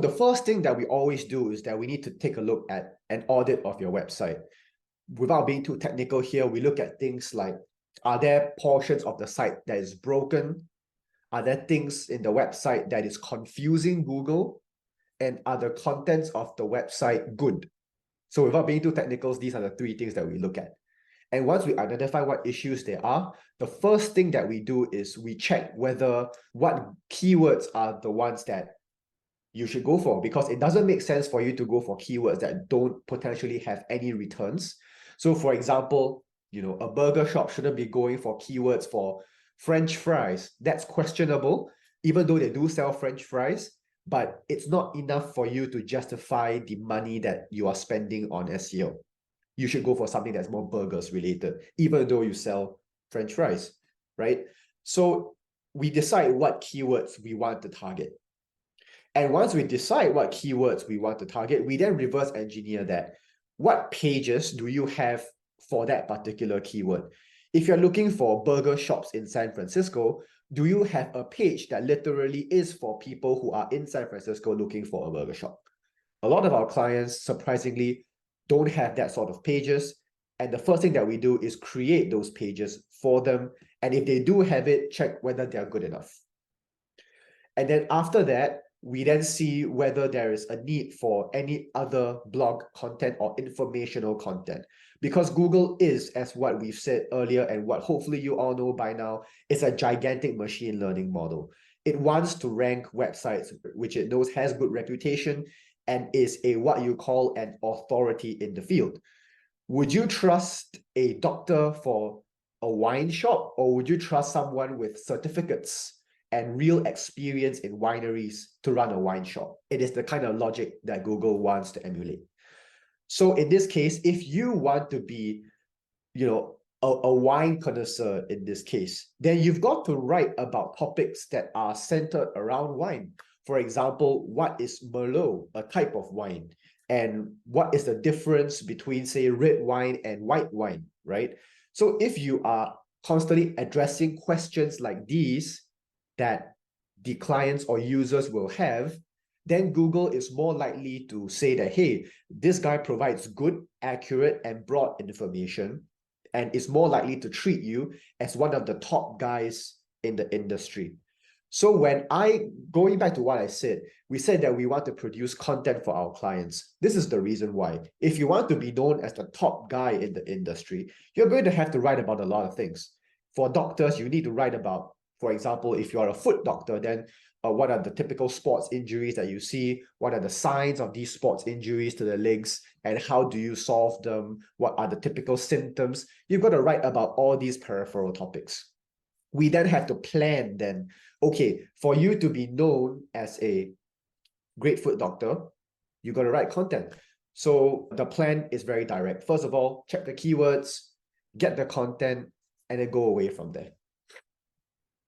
The first thing that we always do is that we need to take a look at an audit of your website. Without being too technical here, we look at things like, are there portions of the site that is broken? Are there things in the website that is confusing Google? And are the contents of the website good? So without being too technical, these are the three things that we look at. And once we identify what issues there are, the first thing that we do is we check whether what keywords are the ones that you should go for, because it doesn't make sense for you to go for keywords that don't potentially have any returns. So for example, a burger shop shouldn't be going for keywords for French fries. That's questionable, even though they do sell French fries, but it's not enough for you to justify the money that you are spending on SEO. You should go for something that's more burgers related, even though you sell French fries, right? So we decide what keywords we want to target. And once we decide what keywords we want to target, we then reverse engineer that. What pages do you have for that particular keyword? If you're looking for burger shops in San Francisco, do you have a page that literally is for people who are in San Francisco looking for a burger shop? A lot of our clients, surprisingly, don't have that sort of pages. And the first thing that we do is create those pages for them. And if they do have it, check whether they're good enough. And then after that, we then see whether there is a need for any other blog content or informational content. Because Google is, as what we've said earlier and what hopefully you all know by now, is a gigantic machine learning model. It wants to rank websites which it knows has good reputation and is what you call an authority in the field. Would you trust a doctor for a wine shop, or would you trust someone with certificates and real experience in wineries to run a wine shop? It is the kind of logic that Google wants to emulate. So in this case, if you want to be, a wine connoisseur in this case, then you've got to write about topics that are centered around wine. For example, what is Merlot, a type of wine? And what is the difference between, say, red wine and white wine, right? So if you are constantly addressing questions like these, that the clients or users will have, then Google is more likely to say that, hey, this guy provides good, accurate, and broad information, and is more likely to treat you as one of the top guys in the industry. So going back to what I said, we said that we want to produce content for our clients. This is the reason why. If you want to be known as the top guy in the industry, you're going to have to write about a lot of things. For doctors, you need to write about, for example, if you are a foot doctor, then what are the typical sports injuries that you see? What are the signs of these sports injuries to the legs? And how do you solve them? What are the typical symptoms? You've got to write about all these peripheral topics. We then have to plan then, okay, for you to be known as a great foot doctor, you got to write content. So the plan is very direct. First of all, check the keywords, get the content, and then go away from there.